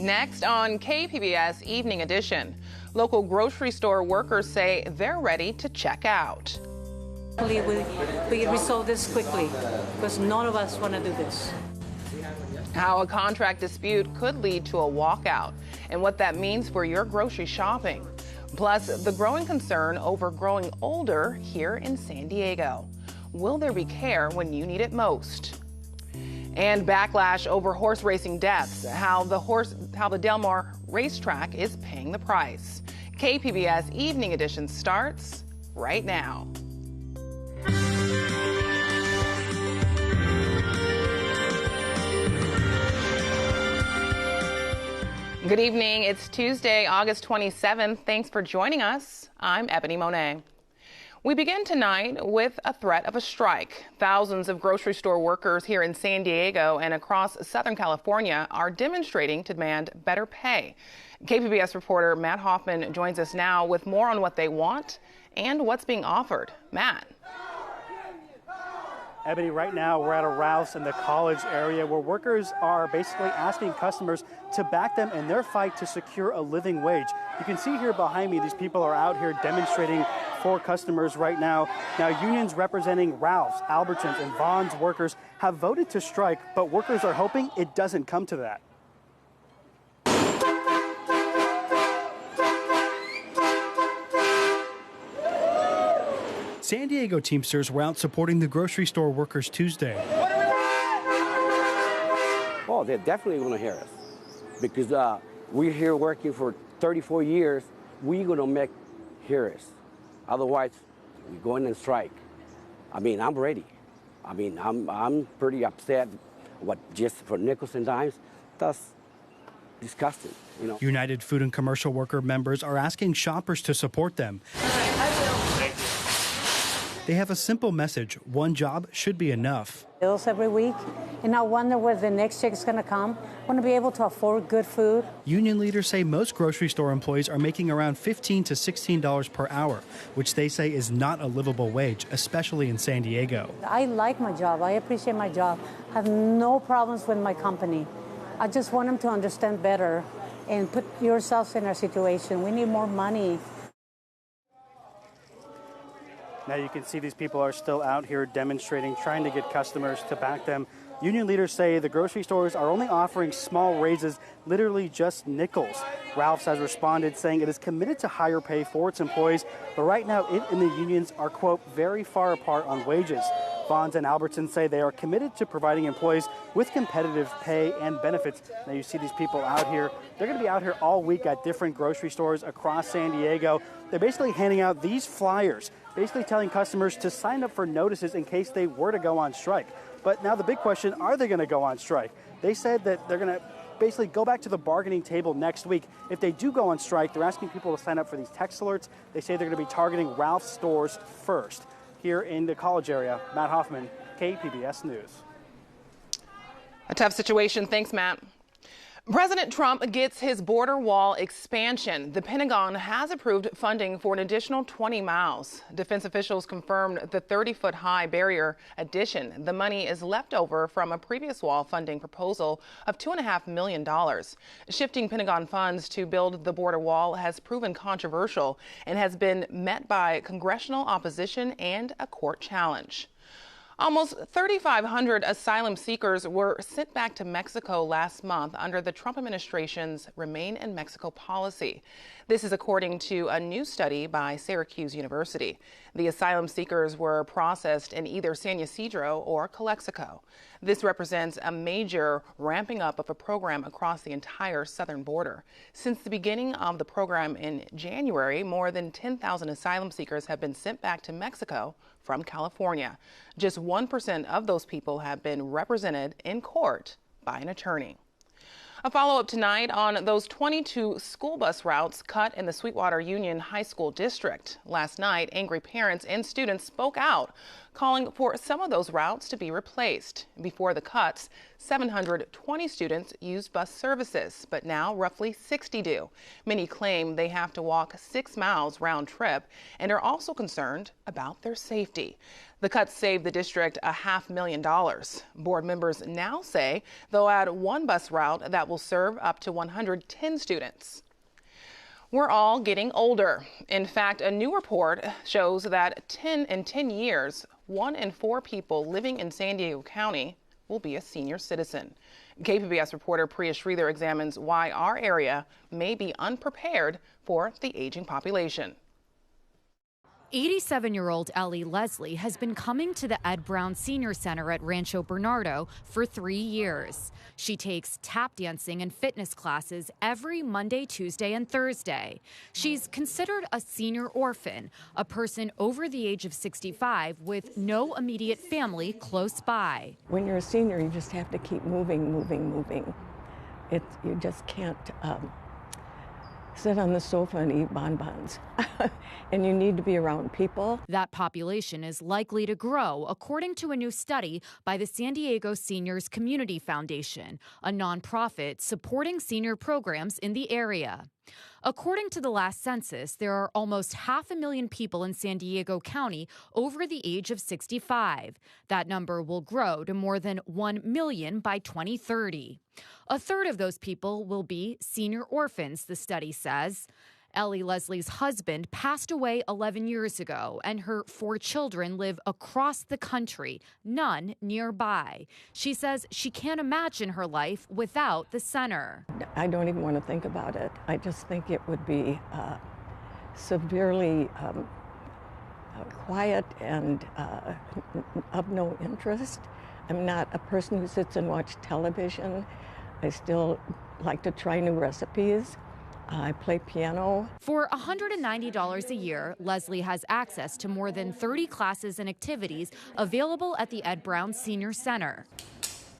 Next on KPBS Evening Edition, local grocery store workers say they're ready to check out. We resolve this quickly because none of us want to do this. How a contract dispute could lead to a walkout and what that means for your grocery shopping. Plus, the growing concern over growing older here in San Diego. Will there be care when you need it most? And backlash over horse racing deaths, how the Del Mar racetrack is paying the price. KPBS Evening Edition starts right now. Good evening. It's Tuesday, August 27th. Thanks for joining us. I'm Ebony Monet. We begin tonight with a threat of a strike. Thousands of grocery store workers here in San Diego and across Southern California are demonstrating to demand better pay. KPBS reporter Matt Hoffman joins us now with more on what they want and what's being offered. Matt. Ebony, right now we're at a Ralph's in the College area where workers are basically asking customers to back them in their fight to secure a living wage. You can see here behind me, these people are out here demonstrating for customers right now. Now, unions representing Ralph's, Albertsons, and Vons workers have voted to strike, but workers are hoping it doesn't come to that. San Diego Teamsters were out supporting the grocery store workers Tuesday. Oh, they're definitely going to hear us because we're here working for 34 years. We're going to make hear us. Otherwise, we're going on strike. I mean, I'm ready. I mean, I'm pretty upset. What, just for nickels and dimes? That's disgusting, you know. United Food and Commercial Worker members are asking shoppers to support them. They have a simple message: one job should be enough. Bills every week, and I wonder where the next check is going to come. I want to be able to afford good food. Union leaders say most grocery store employees are making around $15 to $16 per hour, which they say is not a livable wage, especially in San Diego. I like my job. I appreciate my job. I have no problems with my company. I just want them to understand better and put yourselves in our situation. We need more money. Now you can see these people are still out here demonstrating, trying to get customers to back them. Union leaders say the grocery stores are only offering small raises, literally just nickels. Ralph's has responded saying it is committed to higher pay for its employees, but right now it and the unions are, quote, very far apart on wages. Vons and Albertsons say they are committed to providing employees with competitive pay and benefits. Now you see these people out here. They're going to be out here all week at different grocery stores across San Diego. They're basically handing out these flyers, basically telling customers to sign up for notices in case they were to go on strike. But now the big question, are they going to go on strike? They said that they're going to basically go back to the bargaining table next week. If they do go on strike, they're asking people to sign up for these text alerts. They say they're going to be targeting Ralph's stores first. Here in the College area, Matt Hoffman, KPBS News. A tough situation. Thanks, Matt. President Trump gets his border wall expansion. The Pentagon has approved funding for an additional 20 miles. Defense officials confirmed the 30-foot-high barrier addition. The money is left over from a previous wall funding proposal of $2.5 million. Shifting Pentagon funds to build the border wall has proven controversial and has been met by congressional opposition and a court challenge. Almost 3,500 asylum seekers were sent back to Mexico last month under the Trump administration's Remain in Mexico policy. This is according to a new study by Syracuse University. The asylum seekers were processed in either San Ysidro or Calexico. This represents a major ramping up of a program across the entire southern border. Since the beginning of the program in January, more than 10,000 asylum seekers have been sent back to Mexico from California. Just 1% of those people have been represented in court by an attorney. A follow-up tonight on those 22 school bus routes cut in the Sweetwater Union High School District. Last night, angry parents and students spoke out, calling for some of those routes to be replaced. Before the cuts, 720 students used bus services, but now roughly 60 do. Many claim they have to walk 6 miles round trip and are also concerned about their safety. The cuts saved the district $500,000. Board members now say they'll add one bus route that will serve up to 110 students. We're all getting older. In fact, a new report shows that in 10 years, 1 in 4 people living in San Diego County will be a senior citizen. KPBS reporter Priya Sridhar examines why our area may be unprepared for the aging population. 87-year-old Ellie Leslie has been coming to the Ed Brown Senior Center at Rancho Bernardo for 3 years. She takes tap dancing and fitness classes every Monday, Tuesday, and Thursday. She's considered a senior orphan, a person over the age of 65 with no immediate family close by. When you're a senior, you just have to keep moving. You just can't sit on the sofa and eat bonbons. And you need to be around people. That population is likely to grow, according to a new study by the San Diego Seniors Community Foundation, a nonprofit supporting senior programs in the area. According to the last census, there are almost 500,000 people in San Diego County over the age of 65. That number will grow to more than 1 million by 2030. A third of those people will be senior orphans, the study says. Ellie Leslie's husband passed away 11 years ago, and her 4 children live across the country, none nearby. She says she can't imagine her life without the center. I don't even want to think about it. I just think it would be severely quiet and of no interest. I'm not a person who sits and watches television. I still like to try new recipes. I play piano. For $190 a year, Leslie has access to more than 30 classes and activities available at the Ed Brown Senior Center.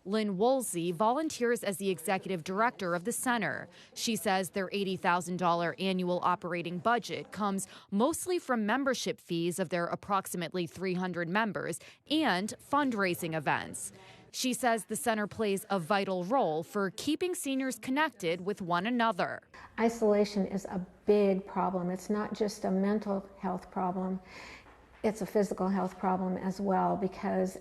Lynn Woolsey volunteers as the executive director of the center. She says their $80,000 annual operating budget comes mostly from membership fees of their approximately 300 members and fundraising events. She says the center plays a vital role for keeping seniors connected with one another. Isolation is a big problem. It's not just a mental health problem, it's a physical health problem as well, because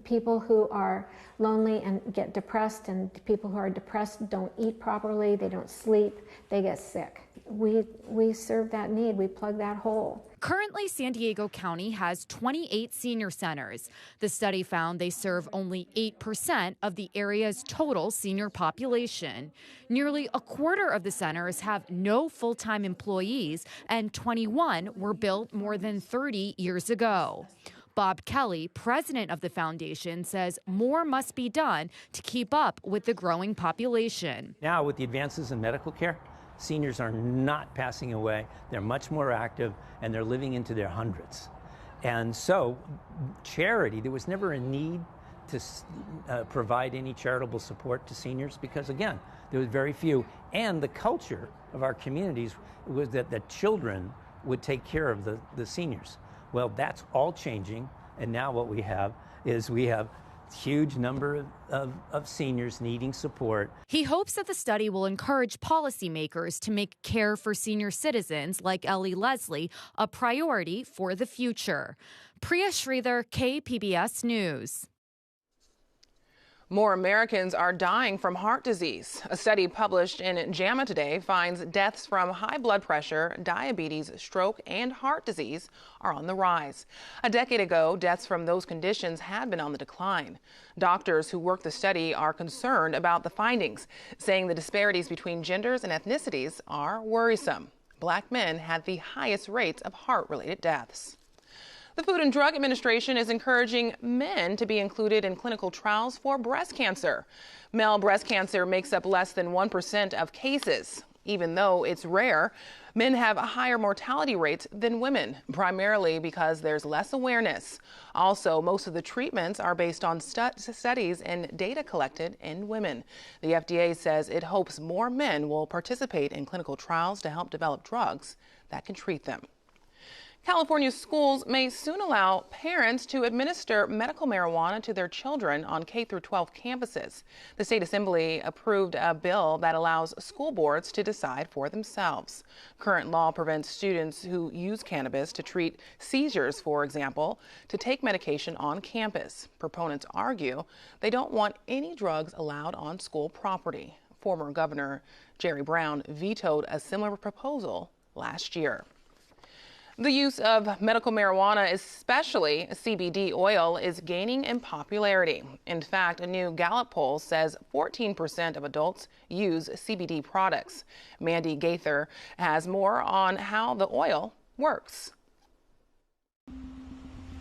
people who are lonely and get depressed, and people who are depressed don't eat properly, they don't sleep, they get sick. We serve that need, we plug that hole. Currently, San Diego County has 28 senior centers. The study found they serve only 8% of the area's total senior population. Nearly a quarter of the centers have no full-time employees, and 21 were built more than 30 years ago. Bob Kelly, president of the foundation, says more must be done to keep up with the growing population. Now, with the advances in medical care, seniors are not passing away. They're much more active, and they're living into their hundreds. And so charity, there was never a need to provide any charitable support to seniors because, again, there was very few. And the culture of our communities was that the children would take care of the seniors. Well, that's all changing, and now what we have is huge number of seniors needing support. He hopes that the study will encourage policymakers to make care for senior citizens like Ellie Leslie a priority for the future. Priya Sridhar, KPBS News. More Americans are dying from heart disease. A study published in JAMA Today finds deaths from high blood pressure, diabetes, stroke, and heart disease are on the rise. A decade ago, deaths from those conditions had been on the decline. Doctors who worked the study are concerned about the findings, saying the disparities between genders and ethnicities are worrisome. Black men had the highest rates of heart-related deaths. The Food and Drug Administration is encouraging men to be included in clinical trials for breast cancer. Male breast cancer makes up less than 1% of cases. Even though it's rare, men have higher mortality rates than women, primarily because there's less awareness. Also, most of the treatments are based on studies and data collected in women. The FDA says it hopes more men will participate in clinical trials to help develop drugs that can treat them. California schools may soon allow parents to administer medical marijuana to their children on K-12 campuses. The state assembly approved a bill that allows school boards to decide for themselves. Current law prevents students who use cannabis to treat seizures, for example, to take medication on campus. Proponents argue they don't want any drugs allowed on school property. Former Governor Jerry Brown vetoed a similar proposal last year. The use of medical marijuana, especially CBD oil, is gaining in popularity. In fact, a new Gallup poll says 14% of adults use CBD products. Mandy Gaither has more on how the oil works.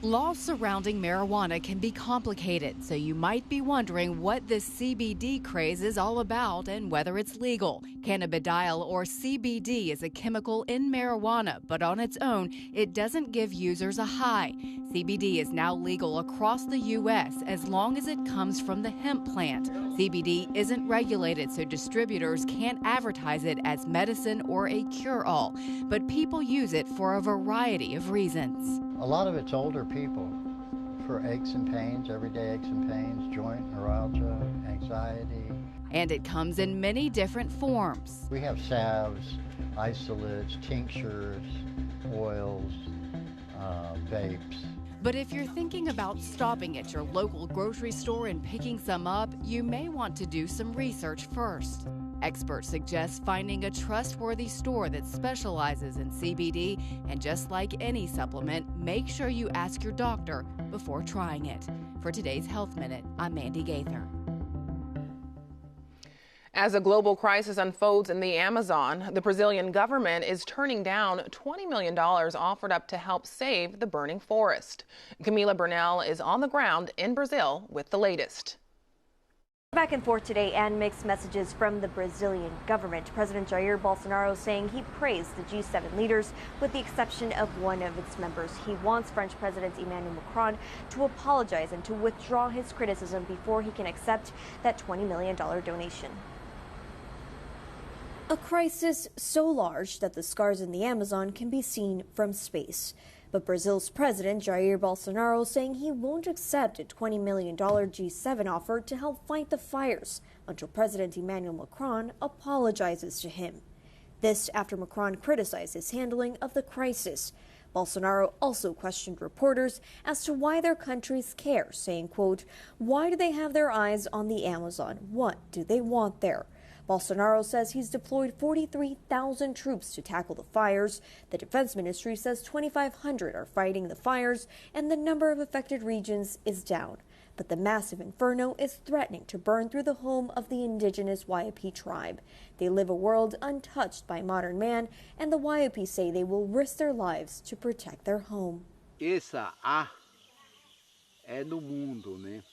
Laws surrounding marijuana can be complicated, so you might be wondering what this CBD craze is all about and whether it's legal. Cannabidiol, or CBD, is a chemical in marijuana, but on its own, it doesn't give users a high. CBD is now legal across the U.S. as long as it comes from the hemp plant. CBD isn't regulated, so distributors can't advertise it as medicine or a cure-all, but people use it for a variety of reasons. A lot of it's older people for aches and pains, everyday aches and pains, joint neuralgia, anxiety. And it comes in many different forms. We have salves, isolates, tinctures, oils, vapes. But if you're thinking about stopping at your local grocery store and picking some up, you may want to do some research first. Experts suggest finding a trustworthy store that specializes in CBD, and just like any supplement, make sure you ask your doctor before trying it. For today's Health Minute, I'm Mandy Gaither. As a global crisis unfolds in the Amazon, the Brazilian government is turning down $20 million offered up to help save the burning forest. Camila Burnell is on the ground in Brazil with the latest. Back and forth today and mixed messages from the Brazilian government. President Jair Bolsonaro saying he praised the G7 leaders with the exception of one of its members. He wants French President Emmanuel Macron to apologize and to withdraw his criticism before he can accept that $20 million donation. A crisis so large that the scars in the Amazon can be seen from space. But Brazil's President Jair Bolsonaro saying he won't accept a $20 million G7 offer to help fight the fires until President Emmanuel Macron apologizes to him. This after Macron criticized his handling of the crisis. Bolsonaro also questioned reporters as to why their countries care, saying, quote, "Why do they have their eyes on the Amazon? What do they want there?" Bolsonaro says he's deployed 43,000 troops to tackle the fires. The Defense Ministry says 2,500 are fighting the fires, and the number of affected regions is down. But the massive inferno is threatening to burn through the home of the indigenous Waiapi tribe. They live a world untouched by modern man, and the Waiapi say they will risk their lives to protect their home. Essa ar é no mundo, né?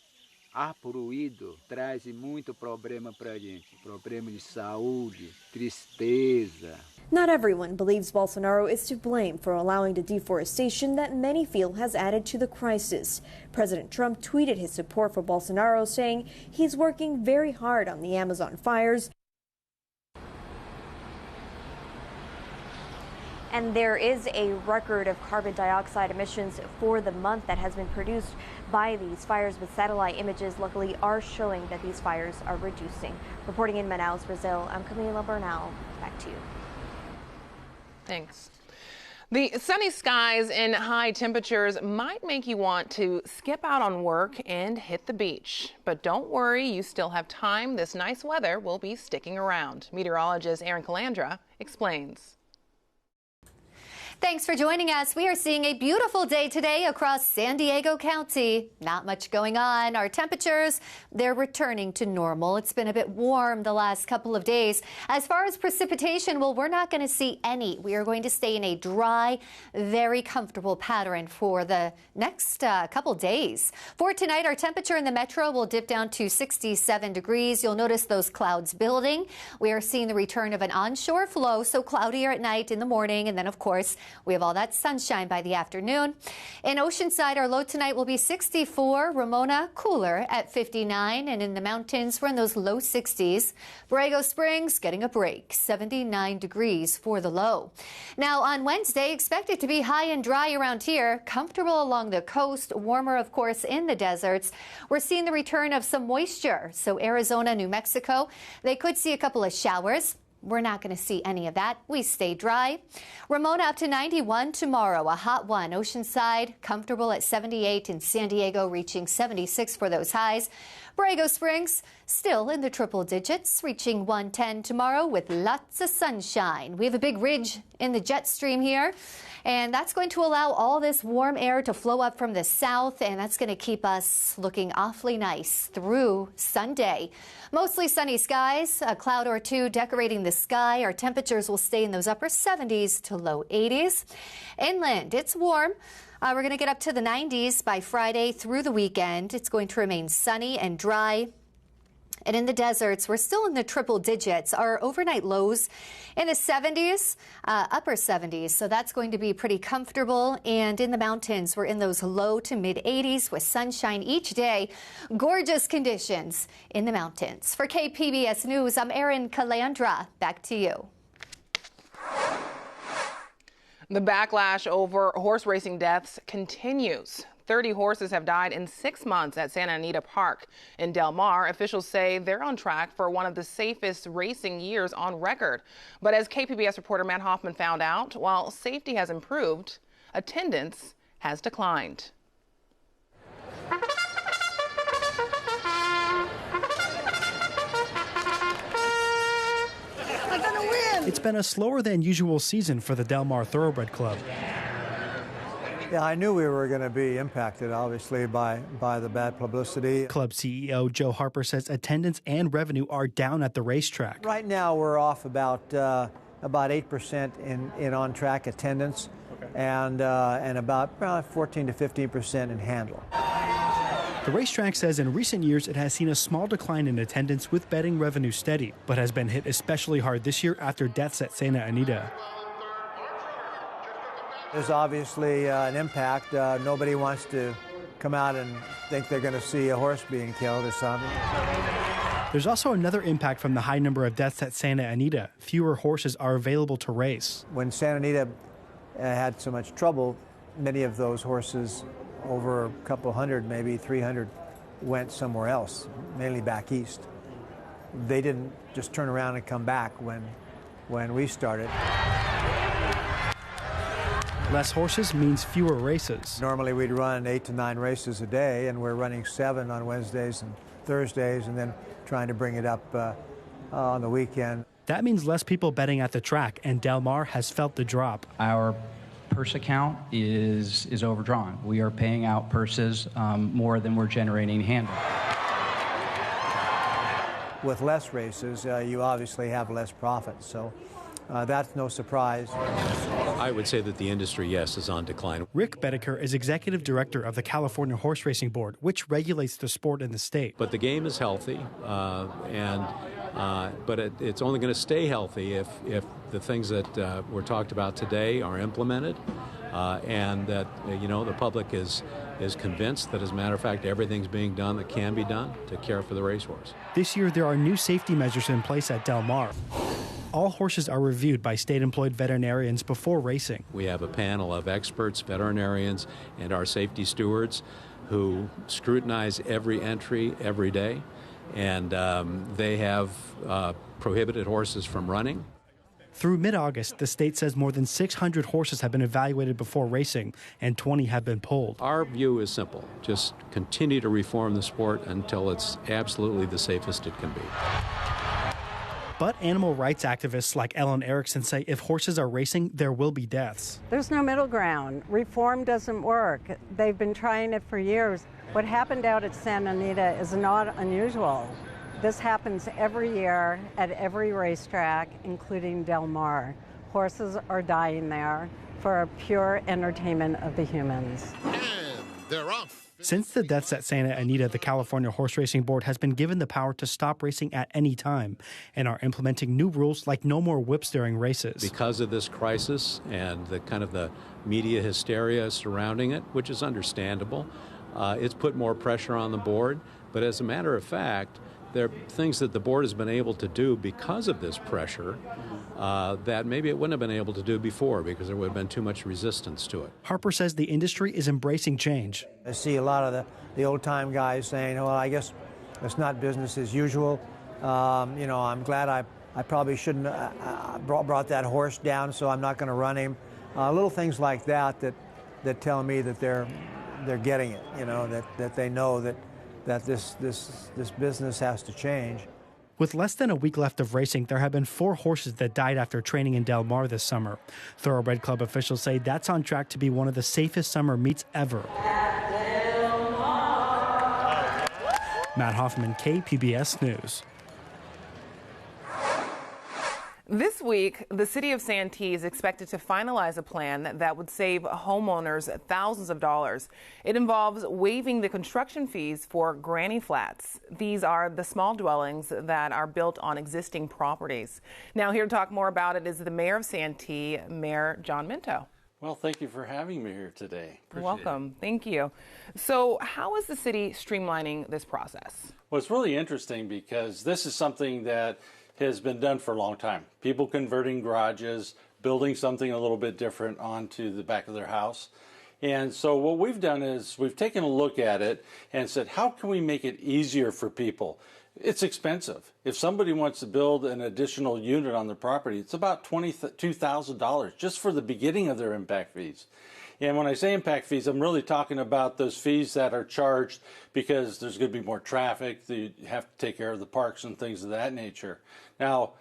Ar poluído traz muito problema para a gente, problema de saúde, tristeza. Not everyone believes Bolsonaro is to blame for allowing the deforestation that many feel has added to the crisis. President Trump tweeted his support for Bolsonaro, saying he's working very hard on the Amazon fires. And there is a record of carbon dioxide emissions for the month that has been produced by these fires, with satellite images luckily are showing that these fires are reducing. Reporting in Manaus, Brazil, I'm Camila Burnell. Back to you. Thanks. The sunny skies and high temperatures might make you want to skip out on work and hit the beach. But don't worry, you still have time. This nice weather will be sticking around. Meteorologist Erin Calandra explains. Thanks for joining us. We are seeing a beautiful day today across San Diego County. Not much going on. Our temperatures, they're returning to normal. It's been a bit warm the last couple of days. As far as precipitation, well, we're not going to see any. We are going to stay in a dry, very comfortable pattern for the next couple days. For tonight, our temperature in the metro will dip down to 67 degrees. You'll notice those clouds building. We are seeing the return of an onshore flow, so cloudier at night, in the morning, and then, of course, We have all that sunshine by the afternoon. In Oceanside, our low tonight will be 64. Ramona, cooler at 59. And in the mountains, we're in those low 60s. Borrego Springs getting a break, 79 degrees for the low. Now on Wednesday, expect it to be high and dry around here. Comfortable along the coast, warmer, of course, in the deserts. We're seeing the return of some moisture. So Arizona, New Mexico, they could see a couple of showers. We're not going to see any of that. We stay dry. Ramona up to 91 tomorrow, a hot one. Oceanside comfortable at 78, and San Diego reaching 76 for those highs. Borrego Springs still in the triple digits, reaching 110 tomorrow with lots of sunshine. We have a big ridge in the jet stream here, and that's going to allow all this warm air to flow up from the south, and that's going to keep us looking awfully nice through Sunday. Mostly sunny skies, a cloud or two decorating the sky. Our temperatures will stay in those upper 70s to low 80s. Inland, it's warm. We're going to get up to the 90s by Friday through the weekend. It's going to remain sunny and dry. And in the deserts, we're still in the triple digits. Our overnight lows in the 70s, upper 70s. So that's going to be pretty comfortable. And in the mountains, we're in those low to mid 80s with sunshine each day. Gorgeous conditions in the mountains. For KPBS News, I'm Erin Calandra. Back to you. The backlash over horse racing deaths continues. 30 horses have died in 6 months at Santa Anita Park in Del Mar. Officials say they're on track for one of the safest racing years on record. But as KPBS reporter Matt Hoffman found out, while safety has improved, attendance has declined. It's been a slower than usual season for the Del Mar Thoroughbred Club. Yeah, I knew we were going to be impacted, obviously, by the bad publicity. Club CEO Joe Harper says attendance and revenue are down at the racetrack. Right now, we're off about 8% in on-track attendance, and about 14 to 15% in handle. The racetrack says in recent years it has seen a small decline in attendance with betting revenue steady, but has been hit especially hard this year after deaths at Santa Anita. There's obviously an impact. Nobody wants to come out and think they're going to see a horse being killed or something. There's also another impact from the high number of deaths at Santa Anita. Fewer horses are available to race. When Santa Anita had so much trouble, many of those horses, over a couple hundred, maybe 300, went somewhere else, mainly back east. They didn't just turn around and come back when we started. Less horses means fewer races. Normally we'd run 8 to 9 races a day, and we're running 7 on Wednesdays and Thursdays, and then trying to bring it up on the weekend. That means less people betting at the track, and Del Mar has felt the drop. Our purse account is overdrawn. We are paying out purses more than we're generating handle. With less races, you obviously have less profit, so that's no surprise. I would say that the industry, yes, is on decline. Rick Bedeker is executive director of the California Horse Racing Board, which regulates the sport in the state. But the game is healthy, but it's only going to stay healthy if the things that were talked about today are implemented, and that the public is convinced that, as a matter of fact, everything's being done that can be done to care for the racehorse. This year, there are new safety measures in place at Del Mar. All horses are reviewed by state-employed veterinarians before racing. We have a panel of experts, veterinarians, and our safety stewards who scrutinize every entry every day, and they have prohibited horses from running. Through mid-August, the state says more than 600 horses have been evaluated before racing, and 20 have been pulled. Our view is simple. Just continue to reform the sport until it's absolutely the safest it can be. But animal rights activists like Ellen Erickson say if horses are racing, there will be deaths. There's no middle ground. Reform doesn't work. They've been trying it for years. What happened out at Santa Anita is not unusual. This happens every year at every racetrack, including Del Mar. Horses are dying there for pure entertainment of the humans. They're off. Since the deaths at Santa Anita, the California Horse Racing Board has been given the power to stop racing at any time and are implementing new rules like no more whips during races. Because of this crisis and the kind of the media hysteria surrounding it, which is understandable, it's put more pressure on the board. But as a matter of fact, there are things that the board has been able to do because of this pressure that maybe it wouldn't have been able to do before because there would have been too much resistance to it. Harper says the industry is embracing change. I see a lot of the old-time guys saying, well, I guess it's not business as usual. I'm glad I probably shouldn't brought that horse down, so I'm not going to run him. Little things like that tell me that they're getting it, that they know that this business has to change. With less than a week left of racing, there have been 4 horses that died after training in Del Mar this summer. Thoroughbred Club officials say that's on track to be one of the safest summer meets ever. Matt Hoffman, KPBS News. This week, the city of Santee is expected to finalize a plan that would save homeowners thousands of dollars. It involves waiving the construction fees for granny flats. These are the small dwellings that are built on existing properties. Now, here to talk more about it is the mayor of Santee, Mayor John Minto. Well, thank you for having me here today. You're welcome. Thank you. So how is the city streamlining this process? Well, it's really interesting because this is something that has been done for a long time. People converting garages, building something a little bit different onto the back of their house. And so what we've done is we've taken a look at it and said, how can we make it easier for people? It's expensive. If somebody wants to build an additional unit on their property, it's about $22,000 just for the beginning of their impact fees. And when I say impact fees, I'm really talking about those fees that are charged because there's going to be more traffic, you have to take care of the parks and things of that nature. Now,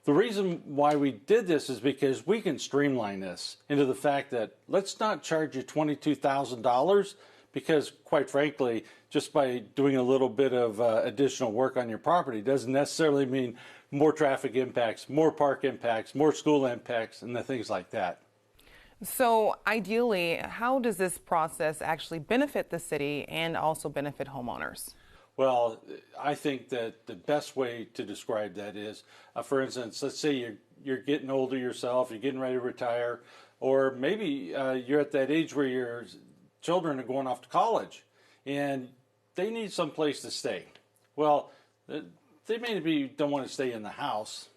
the reason why we did this is because we can streamline this into the fact that let's not charge you $22,000 because, quite frankly, just by doing a little bit of additional work on your property doesn't necessarily mean more traffic impacts, more park impacts, more school impacts, and the things like that. So ideally, how does this process actually benefit the city and also benefit homeowners? Well, I think that the best way to describe that is, for instance, let's say you're getting older yourself, you're getting ready to retire, or maybe you're at that age where your children are going off to college and they need some place to stay. Well, they maybe don't want to stay in the house.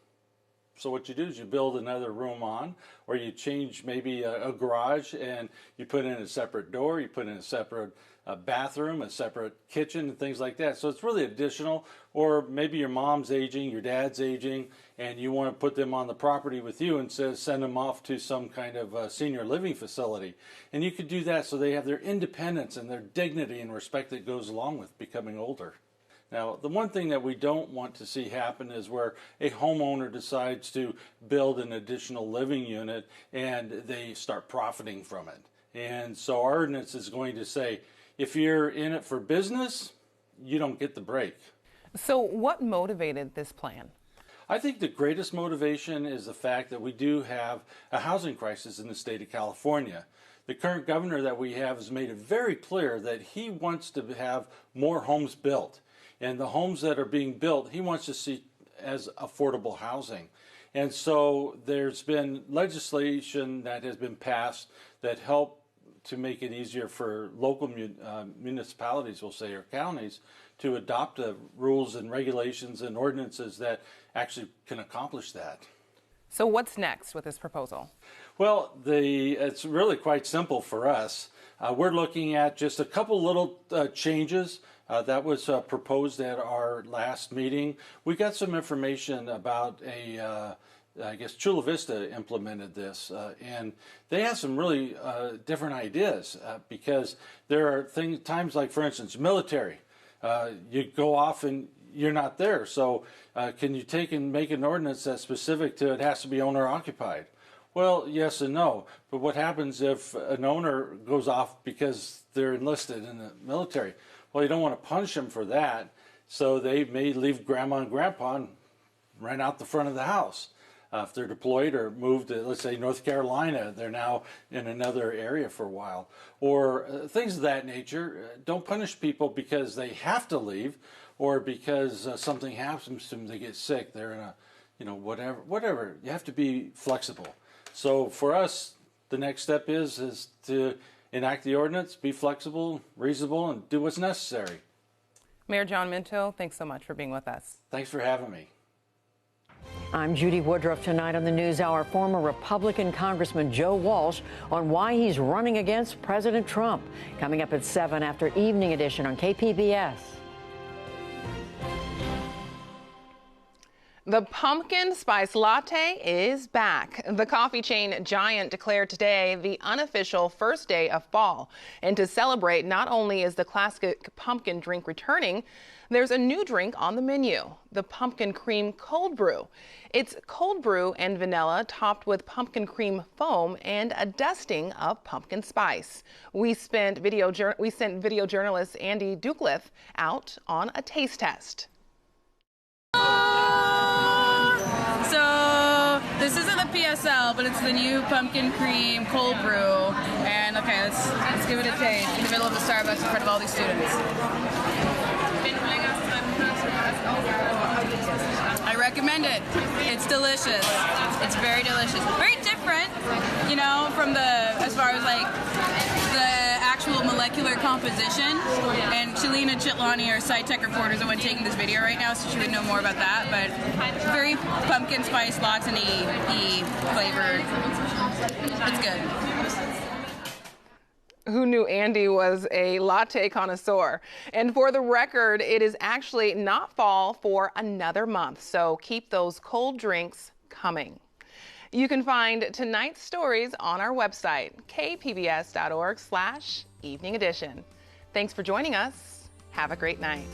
So what you do is you build another room on, or you change maybe a garage and you put in a separate door, you put in a separate bathroom, a separate kitchen, and things like that. So it's really additional. Or maybe your mom's aging, your dad's aging, and you want to put them on the property with you instead of send them off to some kind of senior living facility. And you could do that so they have their independence and their dignity and respect that goes along with becoming older. Now, the one thing that we don't want to see happen is where a homeowner decides to build an additional living unit and they start profiting from it. And so our ordinance is going to say, if you're in it for business, you don't get the break. So what motivated this plan? I think the greatest motivation is the fact that we do have a housing crisis in the state of California. The current governor that we have has made it very clear that he wants to have more homes built. And the homes that are being built, he wants to see as affordable housing. And so there's been legislation that has been passed that help to make it easier for local municipalities, we'll say, or counties, to adopt the rules and regulations and ordinances that actually can accomplish that. So what's next with this proposal? Well, it's really quite simple for us. We're looking at just a couple little changes. That was proposed at our last meeting. We got some information about I guess Chula Vista implemented this, and they have some really different ideas because there are times like, for instance, military. You go off and you're not there. So can you take and make an ordinance that's specific to it has to be owner occupied? Well, yes and no. But what happens if an owner goes off because they're enlisted in the military? Well, you don't want to punish them for that, so they may leave grandma and grandpa and rent out the front of the house. If they're deployed or moved to, let's say, North Carolina, they're now in another area for a while. Or things of that nature. Don't punish people because they have to leave or because something happens to them, they get sick, they're in a, whatever. You have to be flexible. So for us, the next step is to enact the ordinance, be flexible, reasonable, and do what's necessary. Mayor John Minto, thanks so much for being with us. Thanks for having me. I'm Judy Woodruff. Tonight on the NewsHour, former Republican Congressman Joe Walsh on why he's running against President Trump. Coming up at 7 after Evening Edition on KPBS. The pumpkin spice latte is back. The coffee chain giant declared today the unofficial first day of fall. And to celebrate, not only is the classic pumpkin drink returning, there's a new drink on the menu, the pumpkin cream cold brew. It's cold brew and vanilla topped with pumpkin cream foam and a dusting of pumpkin spice. We sent video journalist Andy Ducliffe out on a taste test. So this isn't the PSL, but it's the new pumpkin cream cold brew. And okay, let's give it a taste in the middle of the Starbucks in front of all these students. I recommend it. It's delicious. It's very delicious. Very different, from as far as like the actual molecular composition. And Shalina Chitlani, our SciTech reporter, is the one taking this video right now, so she would know more about that. But very pumpkin spice, lots of E flavored. It's good. Who knew Andy was a latte connoisseur? And for the record, it is actually not fall for another month, so keep those cold drinks coming. You can find tonight's stories on our website, kpbs.org/evening edition. Thanks for joining us. Have a great night.